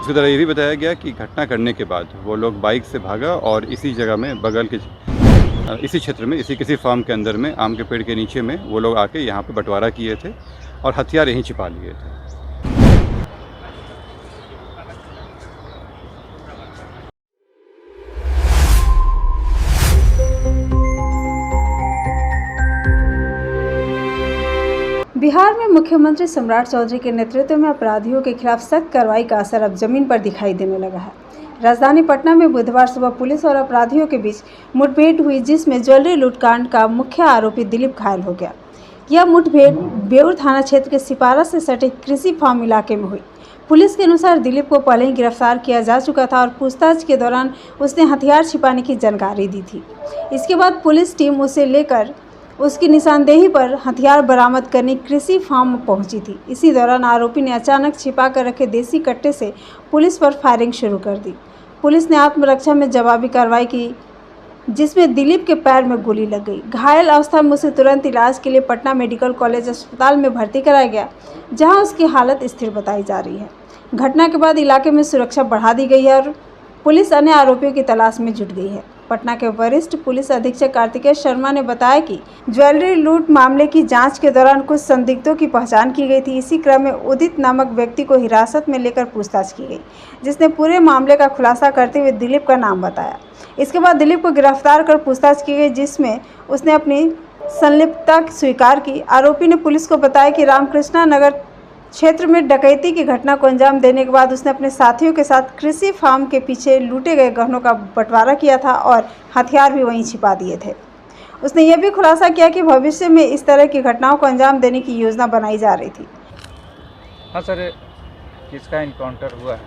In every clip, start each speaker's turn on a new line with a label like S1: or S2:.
S1: उसके द्वारा ये भी बताया गया कि घटना करने के बाद वो लोग बाइक से भागा और इसी जगह में बगल के इसी क्षेत्र में किसी फार्म के अंदर में आम के पेड़ के नीचे में वो लोग आके यहाँ पे बंटवारा किए थे और हथियार यहीं छिपा लिए थे।
S2: बिहार में मुख्यमंत्री सम्राट चौधरी के नेतृत्व में अपराधियों के खिलाफ सख्त कार्रवाई का असर अब जमीन पर दिखाई देने लगा है। राजधानी पटना में बुधवार सुबह पुलिस और अपराधियों के बीच मुठभेड़ हुई, जिसमें ज्वेलरी लूटकांड का मुख्य आरोपी दिलीप घायल हो गया। यह मुठभेड़ बेउर थाना क्षेत्र के सिपारा से सटे कृषि फार्म इलाके में हुई। पुलिस के अनुसार दिलीप को पहले ही गिरफ्तार किया जा चुका था और पूछताछ के दौरान उसने हथियार छिपाने की जानकारी दी थी। इसके बाद पुलिस टीम उसे लेकर उसकी निशानदेही पर हथियार बरामद करने कृषि फार्म पहुंची थी। इसी दौरान आरोपी ने अचानक छिपा कर रखे देसी कट्टे से पुलिस पर फायरिंग शुरू कर दी। पुलिस ने आत्मरक्षा में जवाबी कार्रवाई की, जिसमें दिलीप के पैर में गोली लग गई। घायल अवस्था में उसे तुरंत इलाज के लिए पटना मेडिकल कॉलेज अस्पताल में भर्ती कराया गया, जहां उसकी हालत स्थिर बताई जा रही है। घटना के बाद इलाके में सुरक्षा बढ़ा दी गई है और पुलिस अन्य आरोपियों की तलाश में जुट गई है। पटना के वरिष्ठ पुलिस अधीक्षक कार्तिकेय शर्मा ने बताया कि ज्वेलरी लूट मामले की जांच के दौरान कुछ संदिग्धों की पहचान की गई थी। इसी क्रम में उदित नामक व्यक्ति को हिरासत में लेकर पूछताछ की गई, जिसने पूरे मामले का खुलासा करते हुए दिलीप का नाम बताया। इसके बाद दिलीप को गिरफ्तार कर पूछताछ की गई, जिसमें उसने अपनी संलिप्तता स्वीकार की। आरोपी ने पुलिस को बताया कि रामकृष्णा नगर क्षेत्र में डकैती की घटना को अंजाम देने के बाद उसने अपने साथियों के साथ कृषि फार्म के पीछे लूटे गए गहनों का बंटवारा किया था और हथियार भी वहीं छिपा दिए थे। उसने यह भी खुलासा किया कि भविष्य में इस तरह की घटनाओं को अंजाम देने की योजना बनाई जा रही थी।
S3: हाँ सर, किसका इनकाउंटर हुआ है?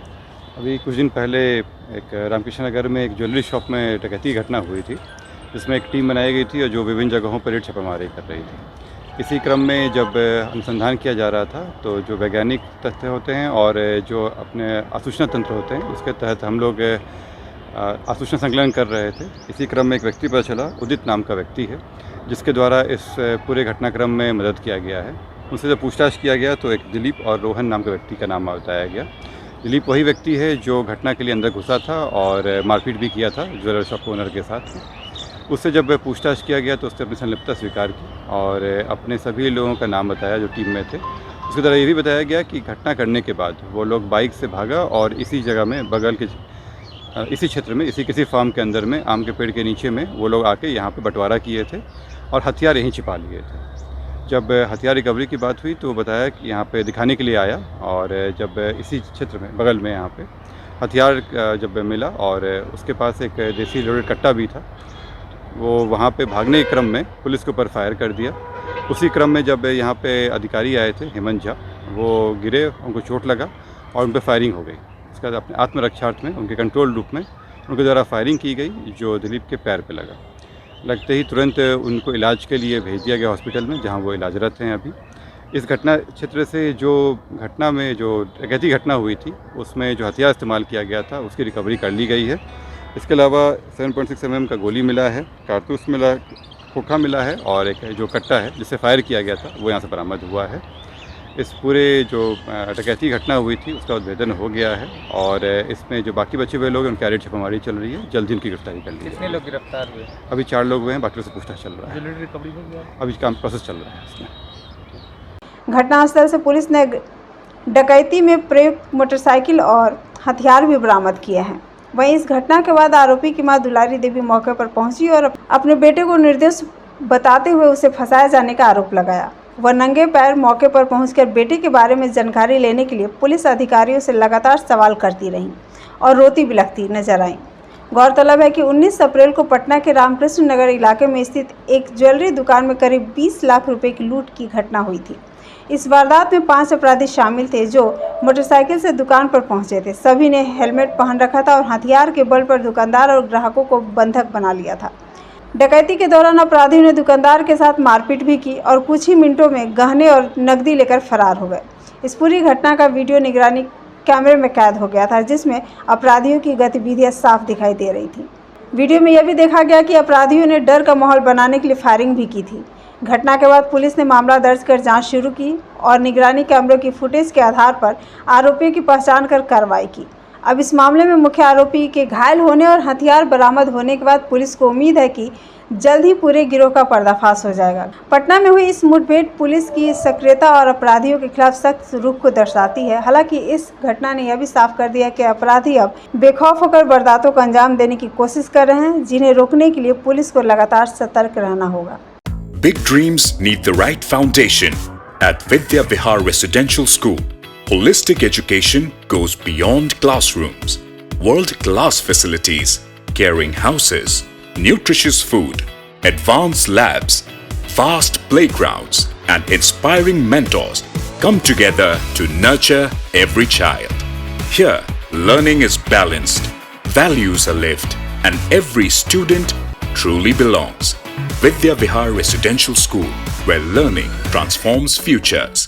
S1: अभी कुछ दिन पहले एक रामकृष्ण नगर में एक ज्वेलरी शॉप में डकैती की घटना हुई थी, जिसमें एक टीम बनाई गई थी और जो विभिन्न जगहों पर रेड छापेमारी कर रही थी। इसी क्रम में जब अनुसंधान किया जा रहा था तो जो वैज्ञानिक तथ्य होते हैं और जो अपने आसूचना तंत्र होते हैं, उसके तहत हम लोग आसूचना संकलन कर रहे थे। इसी क्रम में एक व्यक्ति पता चला, उदित नाम का व्यक्ति है, जिसके द्वारा इस पूरे घटनाक्रम में मदद किया गया है। उनसे जब पूछताछ किया गया तो एक दिलीप और रोहन नाम का व्यक्ति का नाम बताया गया। दिलीप वही व्यक्ति है जो घटना के लिए अंदर घुसा था और मारपीट भी किया था ज्वेलर शॉप ओनर के साथ। उससे जब पूछताछ किया गया तो उसने अपनी संलिप्तता स्वीकार की और अपने सभी लोगों का नाम बताया जो टीम में थे। उसके द्वारा ये भी बताया गया कि घटना करने के बाद वो लोग बाइक से भागा और इसी जगह में बगल के इसी क्षेत्र में किसी फार्म के अंदर में आम के पेड़ के नीचे में वो लोग आके यहाँ पे बंटवारा किए थे और हथियार यहीं छिपा लिए थे। जब हथियार रिकवरी की बात हुई तो बताया कि यहाँ पे दिखाने के लिए आया और जब इसी क्षेत्र में बगल में यहाँ पे हथियार जब मिला और उसके पास एक देसी लोडेड कट्टा भी था, वो वहाँ पे भागने के क्रम में पुलिस के ऊपर फायर कर दिया। उसी क्रम में जब यहाँ पे अधिकारी आए थे हेमंत झा, वो गिरे, उनको चोट लगा और उन पर फायरिंग हो गई। उसके बाद अपने आत्मरक्षार्थ में उनके कंट्रोल रूप में उनके द्वारा फायरिंग की गई, जो दिलीप के पैर पे लगा। लगते ही तुरंत उनको इलाज के लिए भेज दिया गया हॉस्पिटल में, जहाँ वो इलाजरत हैं अभी। इस घटना क्षेत्र से जो घटना में जो डकैती घटना हुई थी, उसमें जो हथियार इस्तेमाल किया गया था उसकी रिकवरी कर ली गई है। इसके अलावा 7.6 mm का गोली मिला है, कारतूस मिला, खोखा मिला है और एक जो कट्टा है जिससे फायर किया गया था वो यहाँ से बरामद हुआ है। इस पूरे जो डकैती घटना हुई थी उसका उद्भेदन हो गया है और इसमें जो बाकी बचे हुए लोग हैं उनकी रेड छापेमारी चल रही है। जल्द ही उनकी गिरफ्तारी कर ली है।
S3: कितने लोग गिरफ्तार हुए?
S1: अभी 4 लोग हुए हैं, बाकी से पूछताछ चल रहा है।
S3: ज्वेलरी रिकवरी हो गया?
S1: अभी काम प्रोसेस चल रहा है इसमें।
S2: घटनास्थल से पुलिस ने डकैती में प्रयुक्त मोटरसाइकिल और हथियार भी बरामद किए हैं। वहीं इस घटना के बाद आरोपी की मां दुलारी देवी मौके पर पहुंची और अपने बेटे को निर्दोष बताते हुए उसे फंसाया जाने का आरोप लगाया। वह नंगे पैर मौके पर पहुंचकर बेटे के बारे में जानकारी लेने के लिए पुलिस अधिकारियों से लगातार सवाल करती रहीं और रोती बिलखती नजर आईं। गौरतलब है कि 19 अप्रैल को पटना के रामकृष्ण नगर इलाके में स्थित एक ज्वेलरी दुकान में करीब 20 लाख रुपए की लूट की घटना हुई थी। इस वारदात में 5 अपराधी शामिल थे जो मोटरसाइकिल से दुकान पर पहुंचे थे। सभी ने हेलमेट पहन रखा था और हथियार के बल पर दुकानदार और ग्राहकों को बंधक बना लिया था। डकैती के दौरान अपराधियों ने दुकानदार के साथ मारपीट भी की और कुछ ही मिनटों में गहने और नकदी लेकर फरार हो गए। इस पूरी घटना का वीडियो निगरानी कैमरे में कैद हो गया था, जिसमें अपराधियों की गतिविधियां साफ दिखाई दे रही थी। वीडियो में यह भी देखा गया कि अपराधियों ने डर का माहौल बनाने के लिए फायरिंग भी की थी। घटना के बाद पुलिस ने मामला दर्ज कर जांच शुरू की और निगरानी कैमरों की फुटेज के आधार पर आरोपियों की पहचान कर कार्रवाई की। अब इस मामले में मुख्य आरोपी के घायल होने और हथियार बरामद होने के बाद पुलिस को उम्मीद है कि जल्द ही पूरे गिरोह का पर्दाफाश हो जाएगा। पटना में हुई इस मुठभेड़ पुलिस की सक्रियता और अपराधियों के खिलाफ सख्त रुख को दर्शाती है। हालांकि इस घटना ने यह भी साफ कर दिया कि अपराधी अब बेखौफ होकर वारदातों को अंजाम देने की कोशिश कर रहे हैं, जिन्हें रोकने के लिए पुलिस को लगातार सतर्क रहना होगा।
S4: Big dreams need the right foundation. At Vidya Vihar Residential School, holistic education goes beyond classrooms. World-class facilities, caring houses, nutritious food, advanced labs, vast playgrounds, and inspiring mentors come together to nurture every child. Here, learning is balanced, values are lived, and every student truly belongs. Vidya Vihar Residential School, where learning transforms futures.